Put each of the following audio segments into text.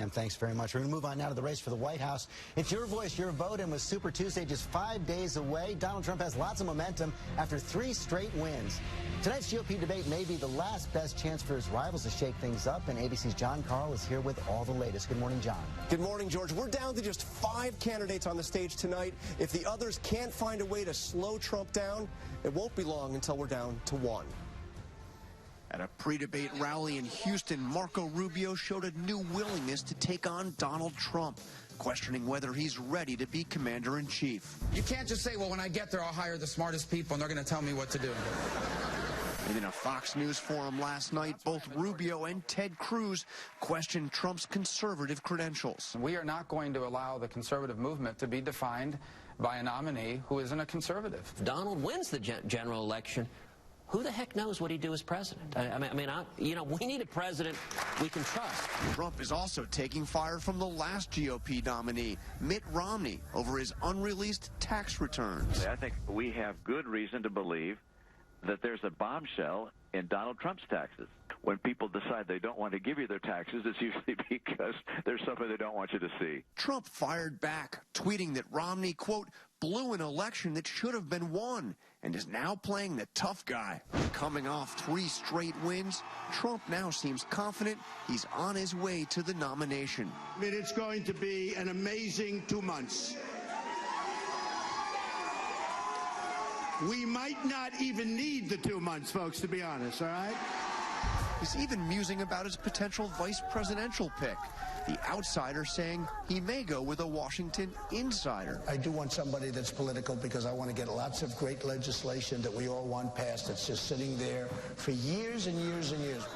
And thanks very much. We're going to move on now to the race for the White House. It's your voice, your vote, and with Super Tuesday just 5 days away, Donald Trump has lots of momentum after 3 straight wins. Tonight's GOP debate may be the last best chance for his rivals to shake things up, and ABC's John Carl is here with all the latest. Good morning, John. Good morning, George. We're down to just 5 candidates on the stage tonight. If the others can't find a way to slow Trump down, it won't be long until we're down to 1. At a pre-debate rally in Houston, Marco Rubio showed a new willingness to take on Donald Trump, questioning whether he's ready to be commander-in-chief. You can't just say, well, when I get there, I'll hire the smartest people, and they're going to tell me what to do. And in a Fox News forum last night, both Rubio and Ted Cruz questioned Trump's conservative credentials. We are not going to allow the conservative movement to be defined by a nominee who isn't a conservative. If Donald wins the general election, who the heck knows what he'd do as president? We need a president we can trust. Trump is also taking fire from the last GOP nominee, Mitt Romney, over his unreleased tax returns. I think we have good reason to believe that there's a bombshell in Donald Trump's taxes. When people decide they don't want to give you their taxes, it's usually because there's something they don't want you to see. Trump fired back, tweeting that Romney, quote, blew an election that should have been won and is now playing the tough guy. Coming off 3 straight wins, Trump now seems confident he's on his way to the nomination. It's going to be an amazing 2 months. We might not even need the 2 months, folks, to be honest, all right? He's even musing about his potential vice presidential pick. The outsider saying he may go with a Washington insider. I do want somebody that's political because I want to get lots of great legislation that we all want passed that's just sitting there for years and years and years.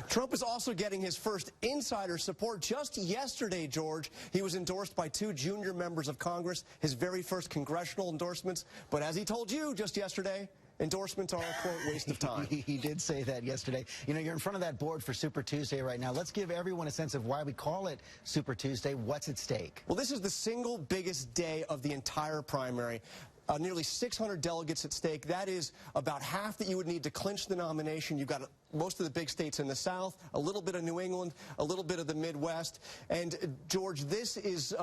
Trump is also getting his first insider support. Just yesterday, George, he was endorsed by 2 junior members of Congress, his very first congressional endorsements. But as he told you just yesterday, endorsements are a, quote, waste of time. He did say that yesterday. You know, you're in front of that board for Super Tuesday right now. Let's give everyone a sense of why we call it Super Tuesday. What's at stake? Well, this is the single biggest day of the entire primary. Nearly 600 delegates at stake. That is about half that you would need to clinch the nomination. You've got most of the big states in the South, a little bit of New England, a little bit of the Midwest. And, George, this is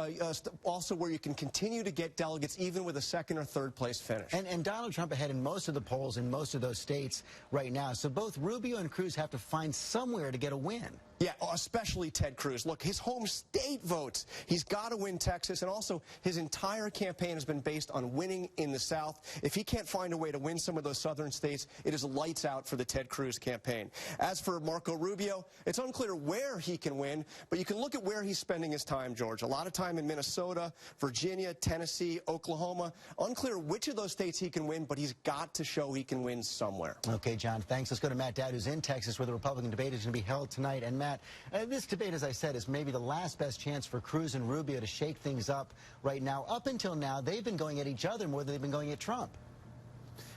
also where you can continue to get delegates even with a 2nd or 3rd place finish. And Donald Trump ahead in most of the polls in most of those states right now. So both Rubio and Cruz have to find somewhere to get a win. Yeah, especially Ted Cruz. Look, his home state votes. He's got to win Texas, and also his entire campaign has been based on winning in the South. If he can't find a way to win some of those southern states, it is lights out for the Ted Cruz campaign. As for Marco Rubio, it's unclear where he can win, but you can look at where he's spending his time, George. A lot of time in Minnesota, Virginia, Tennessee, Oklahoma. Unclear which of those states he can win, but he's got to show he can win somewhere. Okay, John, thanks. Let's go to Matt Dowd, who's in Texas, where the Republican debate is going to be held tonight. And Matt, this debate, as I said, is maybe the last best chance for Cruz and Rubio to shake things up right now. Up until now, they've been going at each other more than they've been going at Trump.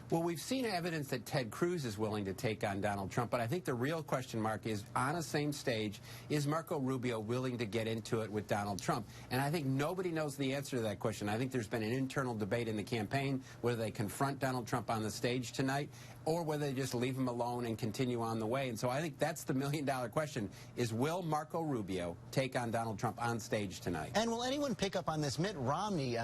Well, we've seen evidence that Ted Cruz is willing to take on Donald Trump, but I think the real question mark is, on the same stage, is Marco Rubio willing to get into it with Donald Trump? And I think nobody knows the answer to that question. I think there's been an internal debate in the campaign whether they confront Donald Trump on the stage tonight or whether they just leave him alone and continue on the way. And so I think that's the million-dollar question, is will Marco Rubio take on Donald Trump on stage tonight? And will anyone pick up on this? Mitt Romney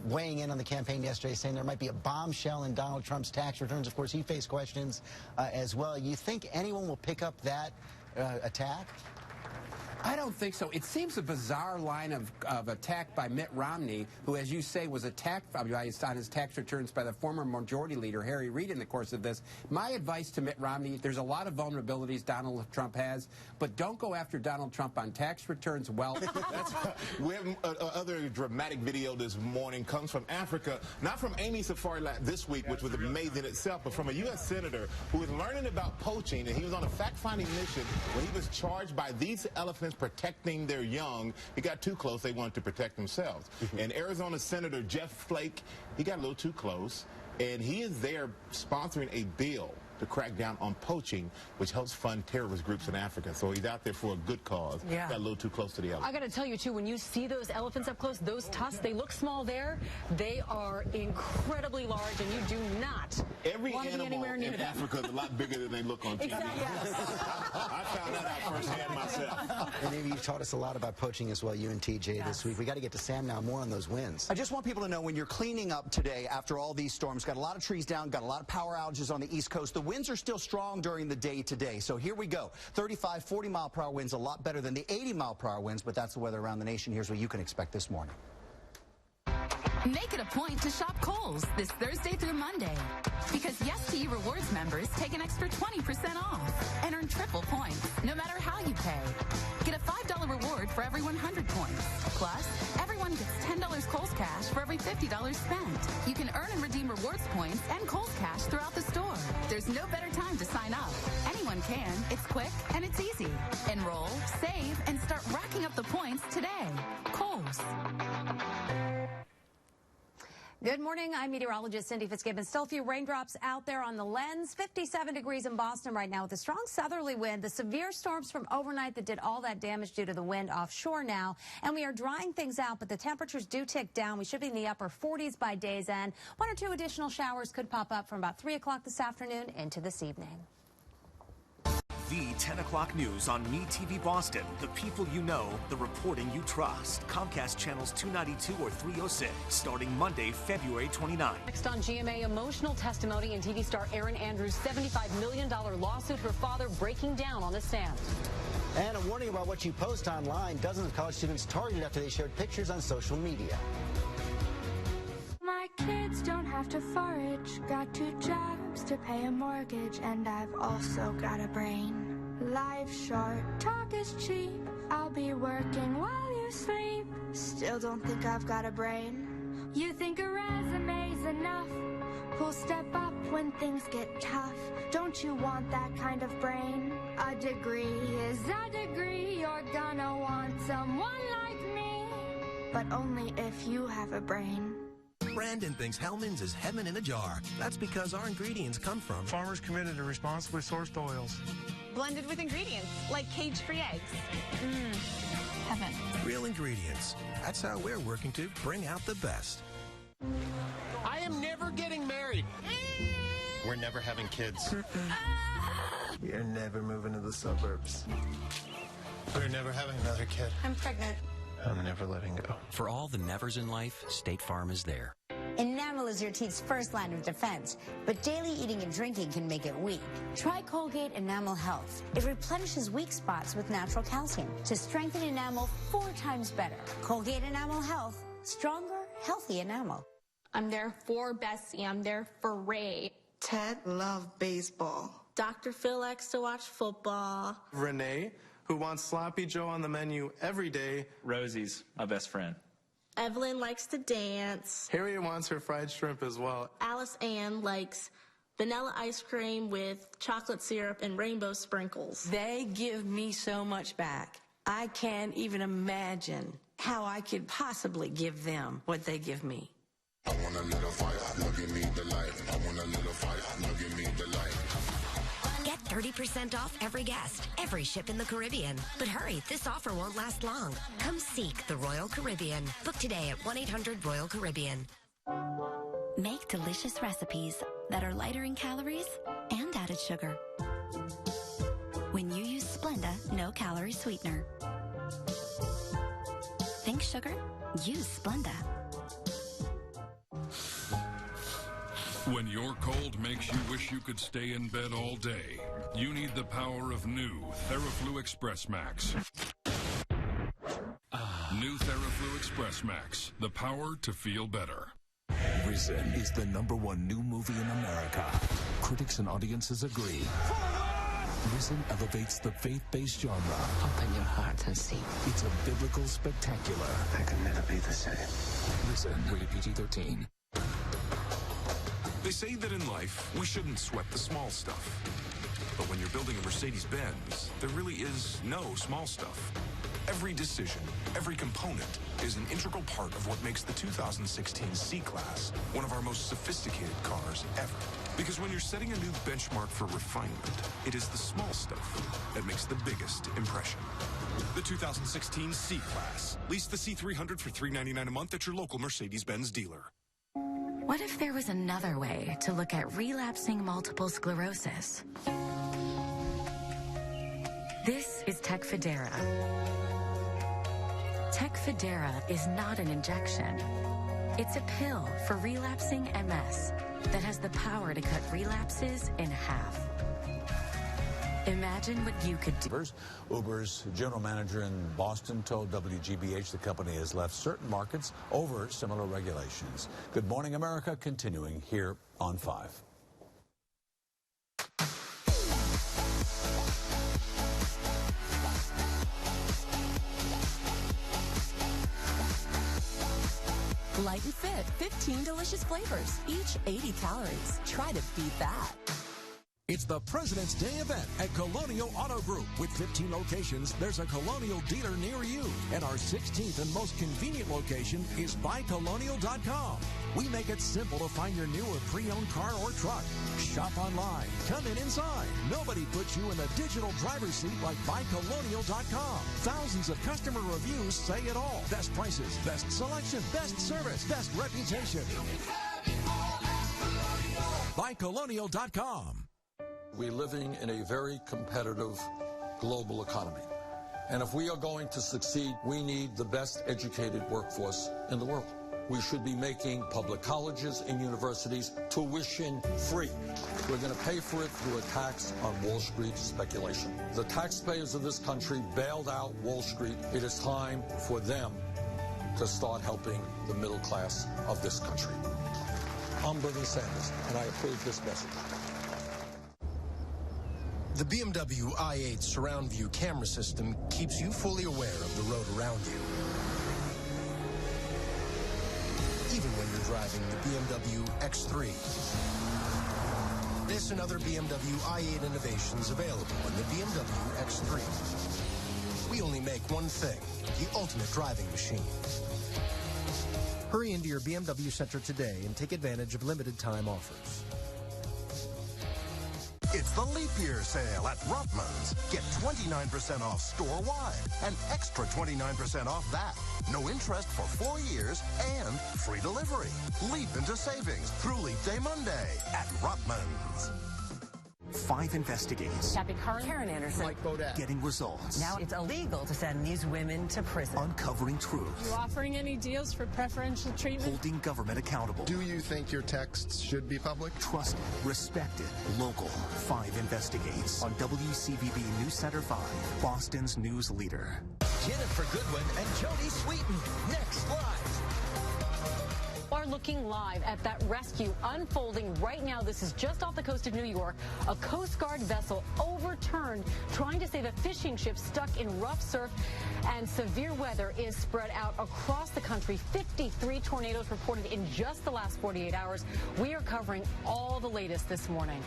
weighing in on the campaign yesterday, saying there might be a bombshell in Donald Trump's tax returns. Of course, he faced questions as well. You think anyone will pick up that attack? I don't think so. It seems a bizarre line of attack by Mitt Romney, who, as you say, was attacked on his tax returns by the former majority leader, Harry Reid, in the course of this. My advice to Mitt Romney, there's a lot of vulnerabilities Donald Trump has, but don't go after Donald Trump on tax returns. Well, we have other dramatic video this morning comes from Africa, not from Amy Safari this week, which was amazing itself, but from a U.S. senator who was learning about poaching, and he was on a fact-finding mission when he was charged by these elephants protecting their young. He got too close. They wanted to protect themselves. And Arizona Senator Jeff Flake, he got a little too close, and he is there sponsoring a bill to crack down on poaching, which helps fund terrorist groups in Africa. So he's out there for a good cause. Yeah. Got a little too close to the elephant. I got to tell you, too, when you see those elephants up close, those tusks, they look small there. They are incredibly large, and you do not Every want to be animal anywhere near in them. Africa is a lot bigger than they look on TV. Exactly. I found that out firsthand myself. And Amy, you've taught us a lot about poaching as well, you and TJ, this week. We got to get to Sam now, more on those winds. I just want people to know, when you're cleaning up today after all these storms, got a lot of trees down, got a lot of power outages on the East Coast. The winds are still strong during the day today. So here we go. 35, 40 mile per hour winds, a lot better than the 80 mile per hour winds, but that's the weather around the nation. Here's what you can expect this morning. Make it a point to shop Kohl's this Thursday through Monday. Because Yes to You Rewards members take an extra 20% off and earn triple points, no matter how you pay. Get a $5 reward for every 100 points. Plus, everyone gets $10 Kohl's Cash for every $50 spent. You can earn and redeem rewards points and Kohl's Cash throughout the store. There's no better time to sign up. Anyone can. It's quick and it's easy. Enroll, save, and start racking up the points today. Kohl's. Good morning. I'm meteorologist Cindy Fitzgibbon. Still a few raindrops out there on the lens. 57 degrees in Boston right now with a strong southerly wind. The severe storms from overnight that did all that damage due to the wind offshore now. And we are drying things out, but the temperatures do tick down. We should be in the upper 40s by day's end. 1 or 2 additional showers could pop up from about 3 o'clock this afternoon into this evening. The 10 o'clock news on MeTV Boston. The people you know, the reporting you trust. Comcast channels 292 or 306, starting Monday, February 29. Next on GMA, emotional testimony in TV star Erin Andrews' $75 million lawsuit, her father breaking down on the stand. And a warning about what you post online. Dozens of college students targeted after they shared pictures on social media. My kids don't have to forage, got 2 jobs to pay a mortgage, and I've also got a brain. Life's short, talk is cheap, I'll be working while you sleep. Still don't think I've got a brain. You think a resume's enough? Who'll step up when things get tough? Don't you want that kind of brain? A degree is a degree, you're gonna want someone like me. But only if you have a brain. Brandon thinks Hellman's is heaven in a jar. That's because our ingredients come from farmers committed to responsibly sourced oils. Blended with ingredients like cage-free eggs. Heaven. Real ingredients. That's how we're working to bring out the best. I am never getting married. We're never having kids. You're never moving to the suburbs. We're never having another kid. I'm pregnant. I'm never letting go. For all the nevers in life, State Farm is there. Enamel is your teeth's first line of defense, but daily eating and drinking can make it weak. Try Colgate Enamel Health. It replenishes weak spots with natural calcium to strengthen enamel 4 times better. Colgate Enamel Health. Stronger, healthy enamel. I'm there for Bessie. I'm there for Ray. Ted loved baseball. Dr. Phil likes to watch football. Renee, who wants Sloppy Joe on the menu every day. Rosie's my best friend. Evelyn likes to dance. Harriet wants her fried shrimp as well. Alice Ann likes vanilla ice cream with chocolate syrup and rainbow sprinkles. They give me so much back. I can't even imagine how I could possibly give them what they give me. I want a little fire, now give me the light. I want a little fire, now give me the light. Get 30% off every guest, every ship in the Caribbean. But hurry, this offer won't last long. Come seek the Royal Caribbean. Book today at 1-800-ROYAL-CARIBBEAN. Make delicious recipes that are lighter in calories and added sugar. When you use Splenda no-calorie sweetener. Think sugar? Use Splenda. When your cold makes you wish you could stay in bed all day, you need the power of new TheraFlu Express Max. New TheraFlu Express Max, the power to feel better. Risen is the #1 new movie in America. Critics and audiences agree. Risen elevates the faith-based genre. Open your heart and see. It's a biblical spectacular. I could never be the same. Risen, rated PG-13. They say that in life, we shouldn't sweat the small stuff. But when you're building a Mercedes-Benz, there really is no small stuff. Every decision, every component is an integral part of what makes the 2016 C-Class one of our most sophisticated cars ever. Because when you're setting a new benchmark for refinement, it is the small stuff that makes the biggest impression. The 2016 C-Class. Lease the C300 for $399 a month at your local Mercedes-Benz dealer. What if there was another way to look at relapsing multiple sclerosis? This is Tecfidera. Tecfidera is not an injection. It's a pill for relapsing MS that has the power to cut relapses in half. Imagine what you could do. Uber's general manager in Boston told WGBH the company has left certain markets over similar regulations. Good Morning America continuing here on 5. Light and fit, 15 delicious flavors, each 80 calories. Try to beat that. It's the President's Day event at Colonial Auto Group. With 15 locations, there's a Colonial dealer near you. And our 16th and most convenient location is buycolonial.com. We make it simple to find your new or pre-owned car or truck. Shop online. Come inside. Nobody puts you in the digital driver's seat like buycolonial.com. Thousands of customer reviews say it all. Best prices, best selection, best service, best reputation. Buycolonial.com. We're living in a very competitive global economy. And if we are going to succeed, we need the best educated workforce in the world. We should be making public colleges and universities tuition free. We're going to pay for it through a tax on Wall Street speculation. The taxpayers of this country bailed out Wall Street. It is time for them to start helping the middle class of this country. I'm Bernie Sanders, and I approve this message. The BMW i8 surround view camera system keeps you fully aware of the road around you. Even when you're driving the BMW X3. This and other BMW i8 innovations available in the BMW X3. We only make one thing, the ultimate driving machine. Hurry into your BMW Center today and take advantage of limited time offers. It's the leap year sale at Ruttman's. Get 29% off store-wide and extra 29% off that. No interest for 4 years and free delivery. Leap into savings through Leap Day Monday at Ruttman's. 5 investigates. Captain Karen Anderson. Mike Bodette. Getting results. Now it's illegal to send these women to prison. Uncovering truth. You offering any deals for preferential treatment? Holding government accountable. Do you think your texts should be public? Trusted, respected, local. 5 investigates on WCVB News Center 5, Boston's news leader. Jennifer Goodwin and Jodie Sweetin. Next live. Are looking live at that rescue unfolding right now. This is just off the coast of New York. A Coast Guard vessel overturned trying to save a fishing ship stuck in rough surf, and severe weather is spread out across the country. 53 tornadoes reported in just the last 48 hours. We are covering all the latest this morning.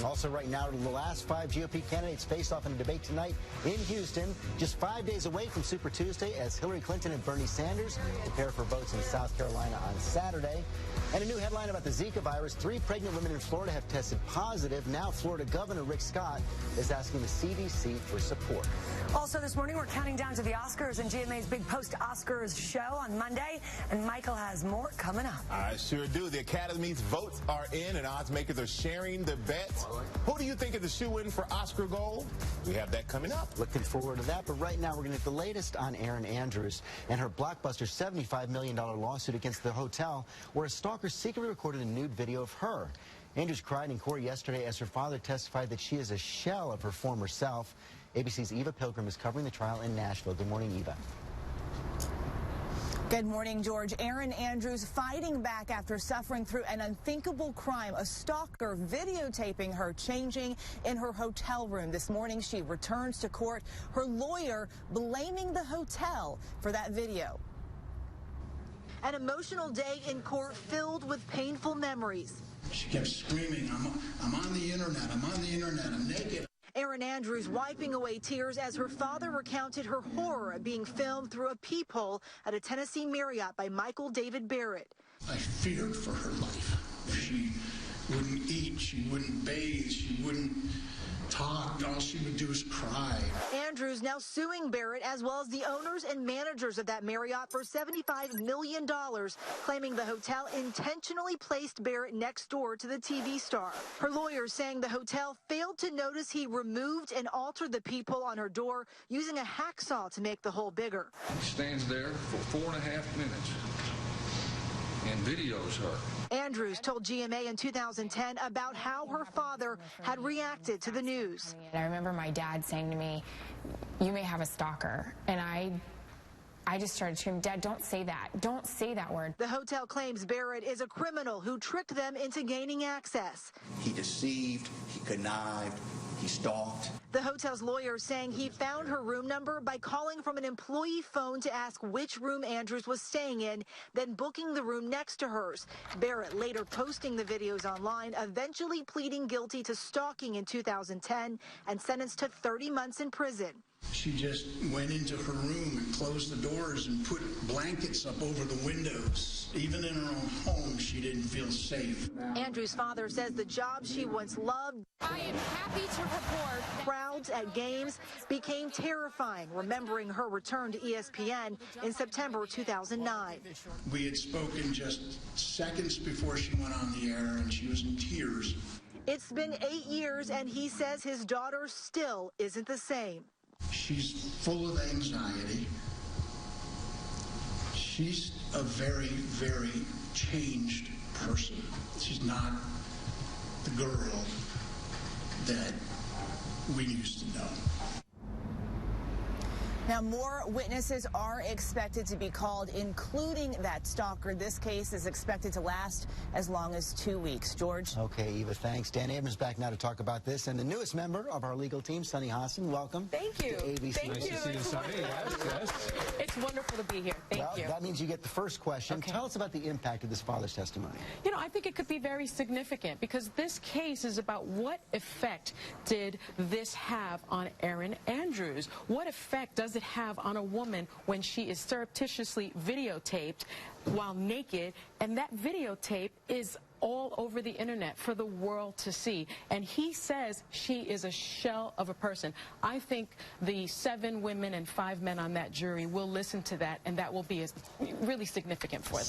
Also right now, the last 5 GOP candidates face off in a debate tonight in Houston, just 5 days away from Super Tuesday, as Hillary Clinton and Bernie Sanders prepare for votes in South Carolina on Saturday. And a new headline about the Zika virus. 3 pregnant women in Florida have tested positive. Now Florida Governor Rick Scott is asking the CDC for support. Also this morning, we're counting down to the Oscars and GMA's big post-Oscars show on Monday. And Michael has more coming up. I sure do. The Academy's votes are in and odds makers are sharing the bets. Who do you think is the shoe-in for Oscar gold? We have that coming up. Looking forward to that. But right now, we're going to get the latest on Erin Andrews and her blockbuster $75 million lawsuit against the hotel, where a stalker secretly recorded a nude video of her. Andrews cried in court yesterday as her father testified that she is a shell of her former self. ABC's Eva Pilgrim is covering the trial in Nashville. Good morning, Eva. Good morning, George. Erin Andrews fighting back after suffering through an unthinkable crime. A stalker videotaping her changing in her hotel room. This morning, she returns to court. Her lawyer blaming the hotel for that video. An emotional day in court filled with painful memories. She kept screaming, I'm on the internet, I'm on the internet, I'm naked. Erin Andrews wiping away tears as her father recounted her horror of being filmed through a peephole at a Tennessee Marriott by Michael David Barrett. I feared for her life. She wouldn't eat, she wouldn't bathe, she wouldn't talk. All she would do is cry. Andrews now suing Barrett as well as the owners and managers of that Marriott for $75 million, claiming the hotel intentionally placed Barrett next door to the TV star. Her lawyers saying the hotel failed to notice he removed and altered the peephole on her door using a hacksaw to make the hole bigger. He stands there for 4.5 minutes and videos her. Andrews told GMA in 2010 about how her father had reacted to the news. I remember my dad saying to me, "You may have a stalker," and I just started screaming, "Dad, don't say that. Don't say that word." The hotel claims Barrett is a criminal who tricked them into gaining access. He deceived, he connived, he stalked. The hotel's lawyer saying he found her room number by calling from an employee phone to ask which room Andrews was staying in, then booking the room next to hers. Barrett later posting the videos online, eventually pleading guilty to stalking in 2010 and sentenced to 30 months in prison. She just went into her room and closed the doors and put blankets up over the windows. Even in her own home, she didn't feel safe. Andrew's father says the job she once loved, I am happy to report, crowds at games, became terrifying, remembering her return to ESPN in September 2009. We had spoken just seconds before she went on the air, and she was in tears. It's been 8 years, and he says his daughter still isn't the same. She's full of anxiety. She's a very, very changed person. She's not the girl that we used to know. Now, more witnesses are expected to be called, including that stalker. This case is expected to last as long as 2 weeks. George? Okay, Eva, thanks. Dan Abrams back now to talk about this. And the newest member of our legal team, Sunny Hassan, welcome. Thank you. To ABC. Thank Nice you. to see you, Sunny. Yes. It's wonderful to be here. Thank you. That means you get the first question. Okay. Tell us about the impact of this father's testimony. You know, I think it could be very significant because this case is about what effect did this have on Erin Andrews? What effect does it have on a woman when she is surreptitiously videotaped while naked, and that videotape is all over the internet for the world to see? And he says she is a shell of a person. I think the 7 women and 5 men on that jury will listen to that, and that will be really significant for them.